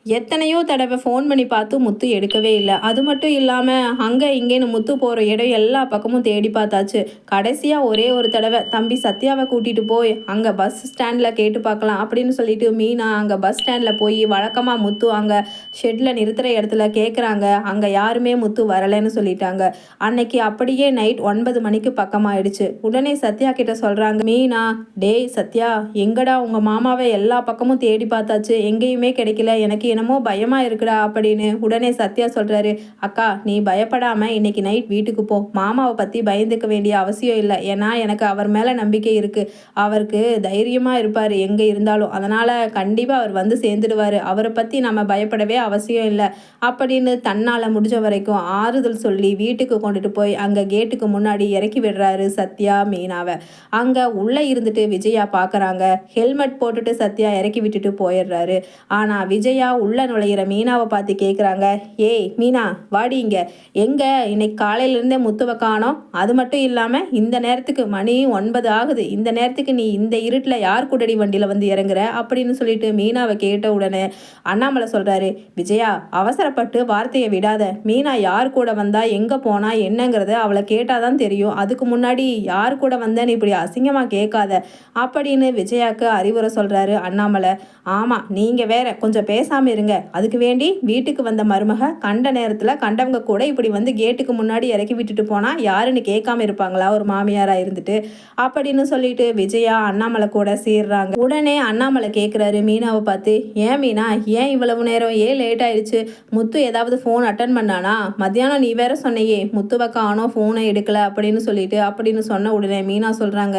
எத்தனையோ தடவை ஃபோன் பண்ணி பார்த்து முத்து எடுக்கவே இல்லை. அது மட்டும் இல்லாமல் அங்கே இங்கேன்னு முத்து போகிற இடம் எல்லா பக்கமும் தேடி பார்த்தாச்சு. கடைசியாக ஒரே ஒரு தடவை தம்பி சத்யாவை கூட்டிகிட்டு போய் அங்கே பஸ் ஸ்டாண்டில் கேட்டு பார்க்கலாம் அப்படின்னு சொல்லிட்டு மீனா அங்கே பஸ் ஸ்டாண்டில் போய் வழக்கமாக முத்து அங்கே ஷெட்டில் நிறுத்துகிற இடத்துல கேட்குறாங்க. அங்கே யாருமே முத்து வரலைன்னு சொல்லிட்டாங்க. அன்னைக்கு அப்படியே நைட் 9 மணிக்கு பக்கமாயிடுச்சு. உடனே சத்யா கிட்ட சொல்கிறாங்க மீனா, டேய் சத்யா, எங்கடா உங்கள் மாமாவை எல்லா பக்கமும் தேடி பார்த்தாச்சு, எங்கேயுமே கிடைக்கல, எனக்கு என்னமோ பயமா இருக்குடா அப்படின்னு. உடனே சத்யா சொல்றாரு, அக்கா நீ பயப்படாம இன்னைக்கு நைட் வீட்டுக்கு போ, மாமாவை பத்தி பயந்துக்க வேண்டிய அவசியம் இல்லை, ஏன்னா எனக்கு அவர் மேல நம்பிக்கை இருக்கு, அவருக்கு தைரியமா இருப்பாரு எங்க இருந்தாலும், அதனால கண்டிப்பா அவர் வந்து சேர்ந்துடுவாரு, அவரை பத்தி நம்ம பயப்படவே அவசியம் இல்லை அப்படின்னு தன்னால முடிஞ்ச வரைக்கும் ஆறுதல் சொல்லி வீட்டுக்கு கொண்டுட்டு போய் அங்க கேட்டுக்கு முன்னாடி இறக்கி விடுறாரு சத்யா மீனாவை. அங்க உள்ள இருந்துட்டு விஜயா பாக்குறாங்க. ஹெல்மெட் போட்டுட்டு சத்யா இறக்கி விட்டுட்டு போயிடுறாரு. ஆனா விஜயா உள்ள நுழையிற மீனாவை பார்த்து கேட்குறாங்க, ஏய் மீனா வாடி இங்க, எங்க இன்னைக்கு காலையிலேருந்தே முத்துவை காணோம், அது மட்டும் இல்லாமல் இந்த நேரத்துக்கு மணி 9 ஆகுது, இந்த நேரத்துக்கு நீ இந்த இருட்டில் யார் கூடடி வண்டியில் வந்து இறங்குற அப்படின்னு சொல்லிட்டு மீனாவை கேட்ட உடனே அண்ணாமலை சொல்கிறாரு, விஜயா அவசரப்பட்டு வார்த்தையை விடாத, மீனா யார் கூட வந்தா எங்கே போனா என்னங்கிறத அவளை கேட்டாதான் தெரியும், அதுக்கு முன்னாடி யார் கூட வந்தேன்னு இப்படி அசிங்கமாக கேட்காத அப்படின்னு விஜயாவுக்கு அறிவுரை சொல்கிறாரு அண்ணாமலை. ஆமாம் நீங்கள் வேற கொஞ்சம் பேசாமல் இருங்க, அதுக்கு வேண்டி வீட்டுக்கு வந்த மருமக கண்ட நேரத்தில் கண்டவங்க கூட இப்படி வந்து கேட்டுக்கு முன்னாடி இறக்கி விட்டுட்டு போனால் யாருன்னு கேட்காம இருப்பாங்களா ஒரு மாமியாராக இருந்துட்டு அப்படின்னு சொல்லிட்டு விஜயா அண்ணாமலை கூட சேர்றாங்க. உடனே அண்ணாமலை கேட்குறாரு மீனாவை பார்த்து, ஏன் மீனா ஏன் இவ்வளவு நேரம், ஏன் லேட் ஆயிடுச்சு, முத்து ஏதாவது ஃபோன் அட்டன் பண்ணானா, மத்தியானம் நீ வேற சொன்னையே முத்துவை காணோம் ஃபோனை எடுக்கல அப்படின்னு சொன்ன உடனே மீனா சொல்கிறாங்க,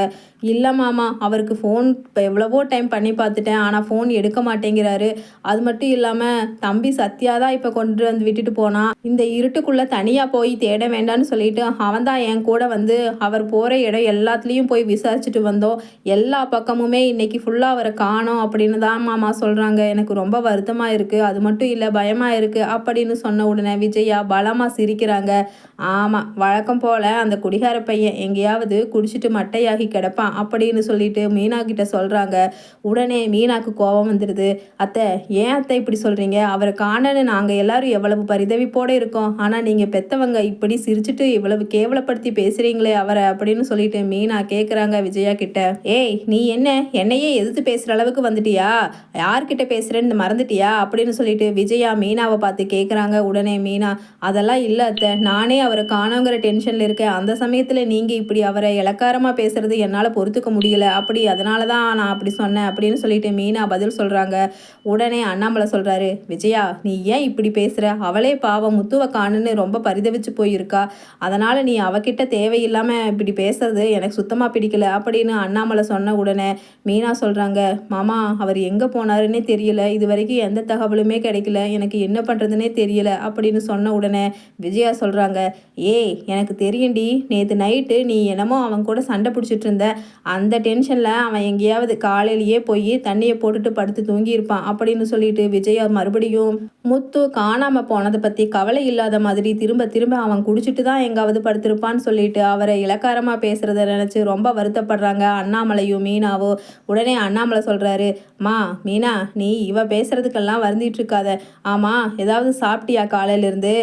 இல்லை மாமா அவருக்கு ஃபோன் இப்போ எவ்வளவோ டைம் பண்ணி பார்த்துட்டேன், ஆனால் ஃபோன் எடுக்க மாட்டேங்கிறாரு, அது மட்டும் இல்லாமல் தம்பி சத்யா தான் இப்போ கொண்டு வந்து விட்டுட்டு போனான், இந்த இருட்டுக்குள்ளே தனியாக போய் தேட வேண்டான்னு சொல்லிட்டு அவன் தான் என் கூட வந்து அவர் போகிற இடம் எல்லாத்துலேயும் போய் விசாரிச்சுட்டு வந்தோம், எல்லா பக்கமுமே இன்னைக்கு ஃபுல்லாக அவரை காணோம் அப்படின்னு தான் மாமா சொல்கிறாங்க, எனக்கு ரொம்ப வருத்தமாக இருக்குது, அது மட்டும் இல்லை பயமாக இருக்குது அப்படின்னு சொன்ன உடனே விஜயா பலமாக சிரிக்கிறாங்க. ஆமாம் வழக்கம் போல் அந்த குடிகார பையன் எங்கேயாவது குடிச்சிட்டு மட்டையாகி கிடப்பான் அப்படின்னு சொல்லிட்டு மீனா கிட்ட சொல்கிறாங்க. உடனே மீனாக்கு கோபம் வந்துடுது. அத்தை ஏன் அத்தை இப்படி சொல்கிறீங்க, அவரை காணன்னு நாங்கள் எல்லாரும் எவ்வளவு பரிதவிப்போடு இருக்கோம், ஆனால் நீங்கள் பெற்றவங்க இப்படி சிரிச்சுட்டு இவ்வளவு கேவலப்படுத்தி பேசுகிறீங்களே அவரை அப்படின்னு சொல்லிட்டு மீனா கேட்குறாங்க விஜயா கிட்ட. ஏய் நீ என்ன என்னையே எதிர்த்து பேசுகிற அளவுக்கு வந்துட்டியா, யார்கிட்ட பேசுகிறேன்னு மறந்துட்டியா அப்படின்னு சொல்லிட்டு விஜயா மீனாவை பார்த்து கேட்குறாங்க. உடனே மீனா, அதெல்லாம் இல்லை அத்தை, நானே அவரை காணோங்கிற டென்ஷனில் இருக்கேன், அந்த சமயத்தில் நீங்கள் இப்படி அவரை இலக்காரமாக பேசுறது என்னால் பொறுத்துக்க முடியல, அதனால தான் நான் அப்படி சொன்னேன் அப்படின்னு சொல்லிட்டு மீனா பதில் சொல்கிறாங்க. உடனே அண்ணாமலை சொல்கிறாரு, விஜயா நீ ஏன் இப்படி பேசுகிற, அவளே பாவம் முத்துவை காணுன்னு ரொம்ப பரிதவிச்சு போயிருக்கா, அதனால் நீ அவகிட்ட தேவையில்லாமல் இப்படி பேசுறது எனக்கு சுத்தமாக பிடிக்கல அப்படின்னு அண்ணாமலை சொன்ன உடனே மீனா சொல்கிறாங்க, மாமா அவர் எங்கே போனாருன்னே தெரியல, இது வரைக்கும் எந்த தகவலுமே கிடைக்கல, எனக்கு என்ன பண்ணுறதுனே தெரியல அப்படின்னு சொன்ன உடனே விஜயா சொல்கிறாங்க, ஏய் எனக்கு தெரியும்டி, நேற்று நைட்டு நீ என்னமோ அவன் கூட சண்டை பிடிச்சிட்டு இருந்த, அந்த டென்ஷனில் அவன் எங்கேயாவது காலையிலேயே போய் தண்ணியை போட்டுட்டு படுத்து தூங்கியிருப்பான் அப்படின்னு சொல்லிட்டு விஜயா மறுபடியும் முத்து காணாமல் போனதை பற்றி கவலை இல்லாத மாதிரி திரும்ப திரும்ப அவன் குடிச்சிட்டு தான் எங்காவது படுத்திருப்பான்னு சொல்லிட்டு அவரை இலக்காரமாக பேசுகிறத நினச்சி ரொம்ப வருத்தப்படுறாங்க அண்ணாமலையும் மீனாவோ. உடனே அண்ணாமலை சொல்கிறாரு, மா மீனா நீ இவ பேசுகிறதுக்கெல்லாம் வருந்திட்டு இருக்காத, ஆமாம் ஏதாவது சாப்பிட்டியா காலையிலேருந்து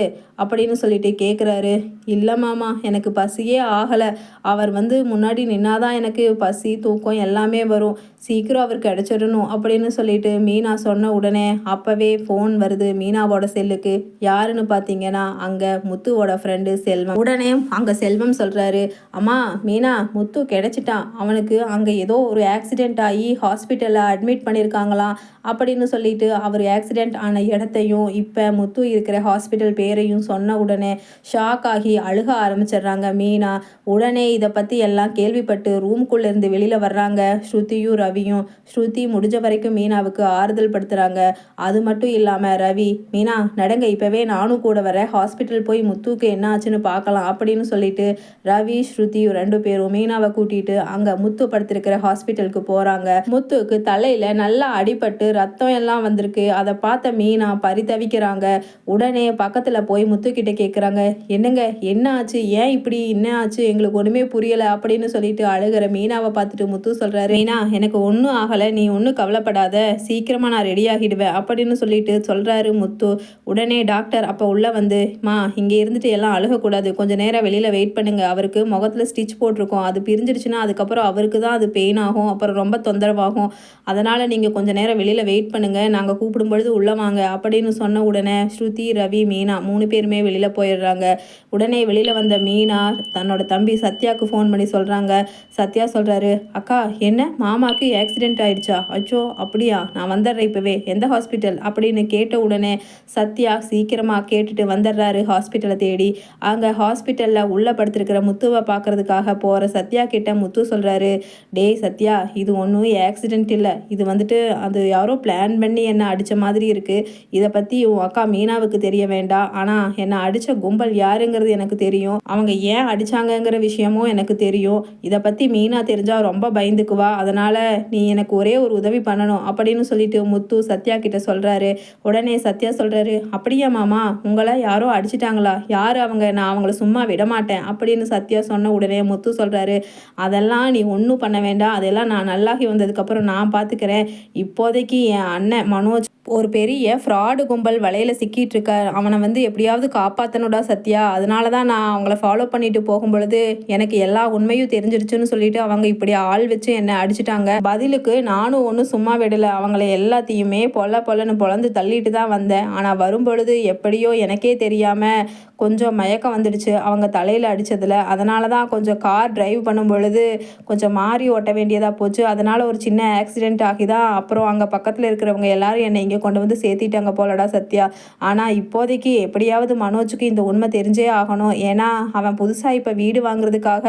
அப்படின்னு சொல்லிட்டு கேட்குறாரு. இல்லை மாமா எனக்கு பசியே ஆகலை, அவர் வந்து முன்னாடி நின்னாதான் எனக்கு பசி தூக்கம் எல்லாமே வரும், சீக்கிரம் அவர் கிடச்சிடணும் அப்படின்னு சொல்லிட்டு மீனா சொன்ன உடனே அப்போவே ஃபோன் வருது மீனாவோட செல்லுக்கு. யாருன்னு பார்த்தீங்கன்னா அங்கே முத்துவோட ஃப்ரெண்டு செல்வம். உடனே அங்கே செல்வம் சொல்கிறாரு, அம்மா மீனா முத்து கிடச்சிட்டான், அவனுக்கு அங்கே ஏதோ ஒரு ஆக்சிடெண்ட் ஆகி ஹாஸ்பிட்டலில் அட்மிட் பண்ணியிருக்காங்களாம் அப்படின்னு சொல்லிட்டு அவர் ஆக்சிடெண்ட் ஆன இடத்தையும் இப்போ முத்து இருக்கிற ஹாஸ்பிட்டல் பேரையும் சொன்ன உடனே ஷாக் ஆகி அழுக ஆரம்பிச்சிடுறாங்க மீனா. உடனே இதை பற்றி எல்லாம் கேள்விப்பட்டு ரூம்குள்ளேருந்து வெளியில் வர்றாங்க ஸ்ருதியும் ரவியும். ஸ்ருதி முடிஞ்ச வரைக்கும் மீனாவுக்கு ஆறுதல் படுத்துகிறாங்க. அது மட்டும் இல்லாமல் ரவி, மீனா நடங்க இப்போவே நானும் கூட வர, ஹாஸ்பிட்டல் போய் முத்துக்கு என்ன ஆச்சுன்னு பார்க்கலாம் அப்படின்னு சொல்லிட்டு ரவி ஸ்ருதி 2 பேரும் மீனாவை கூட்டிகிட்டு அங்கே முத்து படுத்திருக்கிற ஹாஸ்பிட்டலுக்கு போகிறாங்க. முத்துக்கு தலையில் நல்லா அடிபட்டு ரத்தம் எல்லாம் வந்திருக்கு. அதை பார்த்த மீனா பரிதவிக்கிறாங்க. உடனே பக்கத்தில் போய் முத்துக்கிட்ட கேட்குறாங்க, என்னங்க என்ன ஆச்சு, ஏன் இப்படி என்ன ஆச்சு, எங்களுக்கு ஒண்ணுமே புரியல அப்படின்னு சொல்லிட்டு அழுகிற மீனாவை பார்த்துட்டு முத்து சொல்றாரு, மீனா எனக்கு ஒன்றும் ஆகலை, நீ ஒன்றும் கவலைப்படாத, சீக்கிரமா நான் ரெடி ஆகிடுவேன் அப்படின்னு சொல்லிட்டு சொல்றாரு முத்து. உடனே டாக்டர் அப்போ உள்ள வந்து, மா இங்கே இருந்துட்டு எல்லாம் அழுகக்கூடாது, கொஞ்சம் நேரம் வெளியில வெயிட் பண்ணுங்க, அவருக்கு முகத்துல ஸ்டிச் போட்டிருக்கோம், அது பிரிஞ்சிருச்சுன்னா அதுக்கப்புறம் அவருக்கு தான் அது பெயின் ஆகும், அப்புறம் ரொம்ப தொந்தரவாகும், அதனால நீங்க கொஞ்ச நேரம் வெளியில வெயிட் பண்ணுங்க, நாங்க கூப்பிடும் பொழுது உள்ள வாங்க அப்படின்னு சொன்ன உடனே ஸ்ருதி, ரவி, மீனா 3 பேருமே வெளியில போயிடுறாங்க. உடனே வெளியில வந்த மீனா தன்னோட தம்பி சத்யாவுக்கு ஃபோன் பண்ணி சொல்றாங்க. சத்யா சொல்றாரு, அக்கா என்ன மாமாக்கு ஆக்சிடென்ட் ஆயிடுச்சா, அச்சோ அப்படியா, நான் வந்துடுறேன் இப்பவே, எந்த ஹாஸ்பிட்டல் அப்படின்னு கேட்ட உடனே சத்யா சீக்கிரமா கேட்டுட்டு வந்துடுறாரு ஹாஸ்பிட்டலை தேடி. அங்க ஹாஸ்பிட்டல்ல உள்ள படுத்திருக்கிற முத்துவை பார்க்கறதுக்காக போற சத்யா கிட்ட முத்து சொல்றாரு, டேய் சத்யா, இது ஒன்றும் ஆக்சிடென்ட் இல்லை, இது வந்துட்டு அது யாரோ பிளான் பண்ணி என்னை அடித்த மாதிரி இருக்குது, இதை பற்றி உன் அக்கா மீனாவுக்கு தெரிய வேண்டாம், ஆனால் என்னை அடித்த கும்பல் யாருங்கிறது எனக்கு தெரியும், அவங்க ஏன் அடித்தாங்கங்கிற விஷயமும் எனக்கு தெரியும், இதை பற்றி மீனா தெரிஞ்சால் ரொம்ப பயந்துக்குவா, அதனால் நீ எனக்கு ஒரே ஒரு உதவி பண்ணணும் அப்படின்னு சொல்லிட்டு முத்து சத்யா கிட்ட சொல்கிறாரு. உடனே சத்யா சொல்கிறாரு, அப்படியா மாமா, உங்களை யாரோ அடிச்சிட்டாங்களா, யார் அவங்க, நான் அவங்கள சும்மா விட மாட்டேன் அப்படின்னு சத்யா சொன்ன உடனே முத்து சொல்கிறாரு, அதெல்லாம் நீ ஒன்றும் பண்ண வேண்டாம், அதெல்லாம் நான் நல்லாகி வந்ததுக்கப்புறம் நான் பார்த்துக்கிறேன், இப்போதைக்கு என் அண்ணன் மனோஜ் ஒரு பெரிய ஃப்ராடு கும்பல் வலையில் சிக்கிட்டு இருக்கார், அவனை வந்து எப்படியாவது காப்பாற்றணுடா சத்யா, அதனால தான் நான் அவங்கள ஃபாலோ பண்ணிட்டு போகும்பொழுது எனக்கு எல்லா உண்மையும் தெரிஞ்சிருச்சுன்னு சொல்லிட்டு அவங்க இப்படி ஆள் வச்சு என்னை அடிச்சிட்டாங்க, பதிலுக்கு நானும் ஒன்றும் சும்மா விடலை, அவங்கள எல்லாத்தையுமே பொல்லன்னு பொழந்து தள்ளிட்டு தான் வந்தேன், ஆனால் வரும்பொழுது எப்படியோ எனக்கே தெரியாமல் கொஞ்சம் மயக்கம் வந்துடுச்சு அவங்க தலையில் அடித்ததில், அதனால தான் கொஞ்சம் கார் டிரைவ் பண்ணும் பொழுது கொஞ்சம் மாறி ஓட்ட வேண்டியதாக போச்சு, அதனால் ஒரு சின்ன ஆக்சிடெண்ட் ஆகி தான் அப்புறம் அங்கே பக்கத்தில் இருக்கிறவங்க எல்லாரும் என்னை இங்கே கொண்டு வந்து சேர்த்திட்டாங்க போலடா சத்யா, ஆனால் இப்போதைக்கு எப்படியாவது மனோஜுக்கு இந்த உண்மை தெரிஞ்சே ஆகணும், ஏன்னா அவன் புதுசாக இப்போ வீடு வாங்குறதுக்காக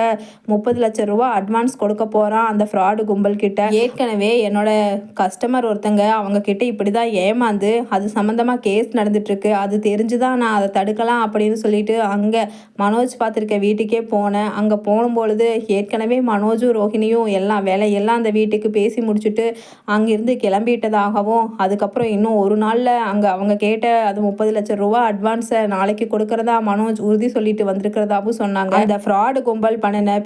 30 லட்சம் ரூபா அட்வான்ஸ் கொடுக்க போகிறான் அந்த ஃப்ராடு கும்பல் கிட்ட, ஏற்கனவே என்னோட கஸ்டமர் ஒருத்தங்க அவங்க கிட்ட இப்படி தான் ஏமாந்து அது சம்மந்தமாக கேஸ் நடந்துட்டுருக்கு, அது தெரிஞ்சு தான் நான் அதை தடுக்கலாம் அப்படின்னு சொல்லிட்டு அங்கே மனோஜ் பார்த்துருக்க வீட்டுக்கே போனேன், அங்கே போகும்பொழுது ஏற்கனவே மனோஜும் ரோஹிணியும் எல்லாம் வேலையெல்லாம் அந்த வீட்டுக்கு பேசி முடிச்சுட்டு அங்கிருந்து கிளம்பிட்டதாகவும், அதுக்கப்புறம் இன்னும் ஒரு நாளில் அங்கே அவங்க கேட்ட அது 30 லட்சம் ரூபா அட்வான்ஸை நாளைக்கு கொடுக்கறதா மனோஜ் உறுதி சொல்லிட்டு வந்திருக்கிறதாவும் சொன்னாங்க. அந்த ஃப்ராடு கும்பல்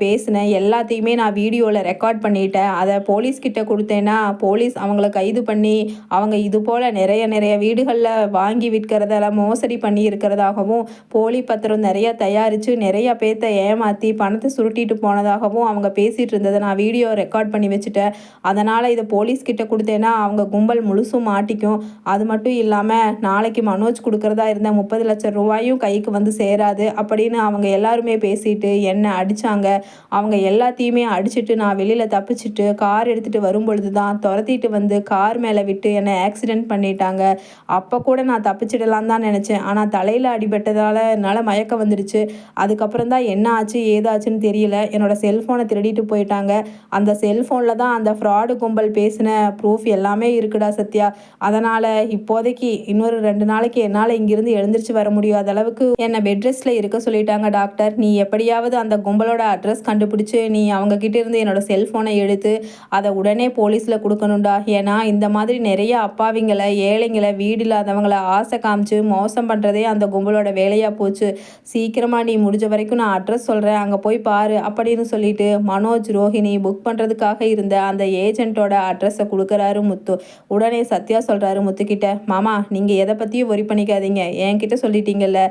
பேசினேன் எல்லாத்தையுமே நான் வீடியோவில் ரெக்கார்ட் பண்ணிட்டேன், அதை போலீஸ் கிட்ட கொடுத்தேன்னா போலீஸ் அவங்கள கைது பண்ணி அவங்க இது போல் நிறைய வீடுகளில் வாங்கி விற்கிறதெல்லாம் மோசடி பண்ணி இருக்கிறதாகவும், போலி பத்திரம் நிறைய தயாரித்து நிறைய பேர்த்த ஏமாற்றி பணத்தை சுருட்டிட்டு போனதாகவும் அவங்க பேசிகிட்டு இருந்ததை நான் வீடியோ ரெக்கார்ட் பண்ணி வச்சுட்டேன், அதனால் இதை போலீஸ் கிட்ட கொடுத்தேன்னா அவங்க கும்பல் முழுசும் மாட்டிக்கும், அது மட்டும் இல்லாமல் நாளைக்கு மனோஜ் கொடுக்குறதா இருந்த 30 லட்சம் ரூபாயும் கைக்கு வந்து சேராது அப்படின்னு அவங்க எல்லாருமே பேசிட்டு என்னை அடித்தாங்க, அவங்க எல்லாத்தையுமே அடிச்சுட்டு நான் வெளியில் தப்பிச்சுட்டு கார் எடுத்துகிட்டு வரும்பொழுது தான் துரத்திட்டு வந்து கார் மேலே விட்டு என்னை ஆக்சிடென்ட் பண்ணிட்டாங்க, அப்போ கூட நான் தப்பிச்சிடலாம் தான் நினச்சேன், ஆனால் தலையில் அடிபட்டதால் என்னால் மயக்கம் வந்துடுச்சு, அதுக்கப்புறம் தான் என்ன ஆச்சு ஏதாச்சுன்னு தெரியல, என்னோடய செல்ஃபோனை திருடிட்டு போயிட்டாங்க, அந்த செல்ஃபோனில் தான் அந்த ஃப்ராடு கும்பல் பேசின ப்ரூஃப் எல்லாமே இருக்குடா சத்யா, அதனால் இப்போதைக்கு இன்னொரு 2 நாளைக்கு என்னால் இங்கிருந்து எழுந்திரிச்சு வர முடியாத அளவுக்கு என்னை பெட் ரெஸ்ட்டில் இருக்க சொல்லிட்டாங்க டாக்டர், நீ எப்படியாவது அந்த கும்பலோட அட்ரஸ் கண்டுபிடிச்சி நீ அவங்கக்கிட்ட இருந்து என்னோடய செல்ஃபோனை எடுத்து அதை உடனே போலீஸில் கொடுக்கணும்டா, ஏன்னா இந்த மாதிரி நிறைய அப்பாவிங்களை ஏழைங்களை வீடு இல்லாதவங்களை ஆசை காமிச்சு மோசம் பண்ணுறதே அந்த கும்பலோட வேலையாக போச்சு, சீக்கிரமாக நீ முடிஞ்ச வரைக்கும் நான் அட்ரஸ் சொல்கிறேன் அங்கே போய் பாரு அப்படின்னு சொல்லிட்டு மனோஜ் ரோஹிணி புக் பண்ணுறதுக்காக இருந்த அந்த ஏஜென்ட்டோட அட்ரஸை கொடுக்குறாரு முத்து. உடனே சத்யா சொல்கிறாரு முத்துக்கிட்ட, மாமா நீங்கள் எதை பற்றியும் ஒரி பண்ணிக்காதீங்க, என்கிட்ட சொல்லிட்டீங்கல்ல,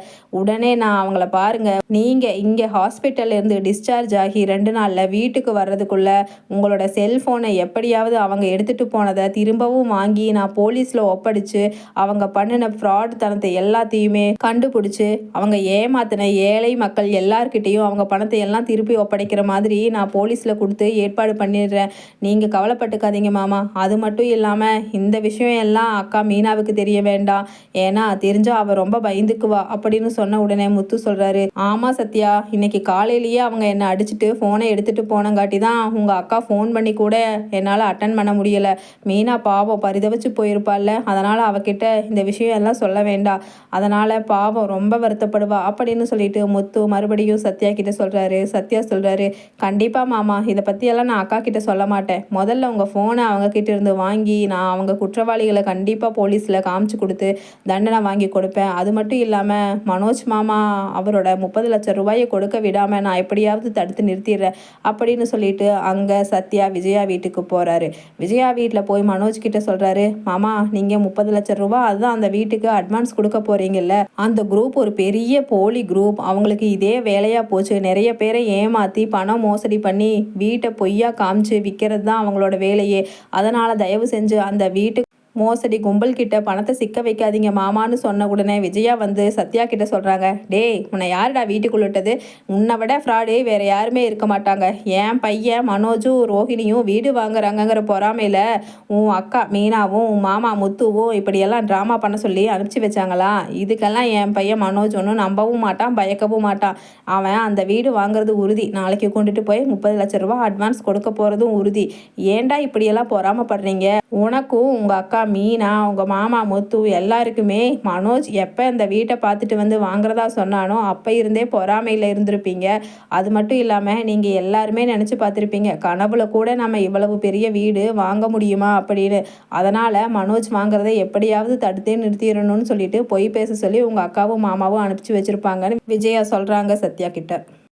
உடனே நான் அவங்கள பாருங்க, நீங்கள் இங்கே ஹாஸ்பிட்டல்ல இருந்து டிஸ்சார்ஜ் ஆகி 2 நாளில் வீட்டுக்கு வர்றதுக்குள்ள உங்களோட செல்ஃபோனை எப்படியாவது அவங்க எடுத்துகிட்டு போனதை திரும்பவும் வாங்கி நான் போலீஸில் ஒப்படைச்சு அவங்க பண்ணின ஃப்ராட் தனத்தை எல்லாத்தையுமே கண்டுபிடிச்சி அவங்க ஏமாத்தின ஏழை மக்கள் எல்லார்கிட்டையும் அவங்க பணத்தை எல்லாம் திருப்பி ஒப்படைக்கிற மாதிரி நான் போலீஸில் கொடுத்து ஏற்பாடு பண்ணிடுறேன், நீங்கள் கவலைப்பட்டுக்காதீங்க மாமா, அது மட்டும் இல்லாமல் இந்த விஷயம் எல்லாம் அக்கா மீனாவுக்கு தெரிய வேண்டாம், ஏன்னா தெரிஞ்சால் அவள் ரொம்ப பயந்துக்குவா அப்படின்னு சொன்ன உடனே முத்து சொல்கிறாரு, ஆமாம் சத்யா, இன்னைக்கு காலையிலேயே அவங்க என்னை அடிச்சுட்டு ஃபோனை எடுத்துகிட்டு போனங்காட்டி தான் உங்கள் அக்கா ஃபோன் பண்ணி கூட என்னால் அட்டன் பண்ண முடியலை, மீனா பாவம் பரிதவிச்சு போயிருப்பாள்ல, அதனால் அவகிட்ட இந்த விஷயம் எல்லாம் சொல்ல வேண்டாம், அதனால் பாவம் ரொம்ப வருத்தப்படுவா அப்படின்னு சொல்லிட்டு முத்து மறுபடியும் சத்யா கிட்ட சொல்கிறாரு. சத்யா சொல்கிறாரு, கண்டிப்பாக மாமா, இதை பற்றியெல்லாம் நான் அக்கா கிட்ட சொல்ல மாட்டேன், முதல்ல உங்கள் ஃபோனை அவங்க கிட்ட இருந்து வாங்கி நான் அவங்க குற்றவாளிகளை கண்டிப்பாக போலீஸில் காமிச்சு கொடுத்து தண்டனை வாங்கி கொடுப்பேன். அது மட்டும் இல்லாமல் மனோஜ் மாமா அவரோட 30 லட்சம் ரூபாயை கொடுக்க விடாமல் நான் எப்படியாவது தடுத்து நிறுத்திடுறேன் அப்படின்னு சொல்லிட்டு அங்கே சத்யா விஜயா வீட்டுக்கு போகிறாரு. விஜயா வீட்டில் போய் மனோஜ் கிட்ட சொல்கிறாரு, மாமா நீங்கள் 30 லட்சம் ரூபா அதுதான் அந்த வீட்டுக்கு அட்வான்ஸ் கொடுக்க போகிறீங்கல்ல, அந்த குரூப் ஒரு பெரிய போலி குரூப். அவங்களுக்கு இதே வேலையாக போச்சு. நிறைய பேரை ஏமாற்றி பணம் மோசடி பண்ணி வீட்டை பொய்யா காமிச்சு விற்கிறது தான் அவங்களோட வேலையே. அதனால் தயவு செஞ்சு அந்த வீட்டு மோசடி கும்பல் கிட்ட பணத்தை சிக்க வைக்காதீங்க மாமான்னு சொன்ன உடனே விஜயா வந்து சத்யா கிட்ட சொல்கிறாங்க, டேய் உன்னை யாருடா வீட்டுக்குள்ள விட்டது? உன்னை விட ஃப்ராடு வேறு யாருமே இருக்க மாட்டாங்க. என் பையன் மனோஜும் ரோஹிணியும் வீடு வாங்குறாங்கங்கிற பொறாமையில் உன் அக்கா மீனாவும் உன் மாமா முத்துவும் இப்படியெல்லாம் ட்ராமா பண்ண சொல்லி அனுப்பிச்சி வச்சாங்களா? இதுக்கெல்லாம் என் பையன் மனோஜ் ஒன்றும் நம்பவும் மாட்டான், பயக்கவும் மாட்டான். அவன் அந்த வீடு வாங்குறது உறுதி. நாளைக்கு கொண்டுட்டு போய் 30 லட்சம் ரூபா அட்வான்ஸ் கொடுக்க போகிறதும் உறுதி. ஏன்டா இப்படியெல்லாம் பொறாமப்படுறீங்க? உனக்கும் உங்கள் அக்கா மீனா உங்கள் மாமா முத்து எல்லாருக்குமே மனோஜ் எப்போ இந்த வீட்டை பார்த்துட்டு வந்து வாங்குறதா சொன்னானோ அப்போ இருந்தே பொறாமையில் இருந்திருப்பீங்க. அது மட்டும் இல்லாமல் நீங்கள் எல்லாருமே நினச்சி பார்த்துருப்பீங்க, கனவுல கூட நம்ம இவ்வளவு பெரிய வீடு வாங்க முடியுமா அப்படின்னு. அதனால் மனோஜ் வாங்குறதை எப்படியாவது தடுத்தே நிறுத்திடணும்னு சொல்லிட்டு பொய் பேச சொல்லி உங்கள் அக்காவும் மாமாவும் அனுப்பிச்சி வச்சுருப்பாங்கன்னு விஜயா சொல்கிறாங்க சத்யா கிட்ட.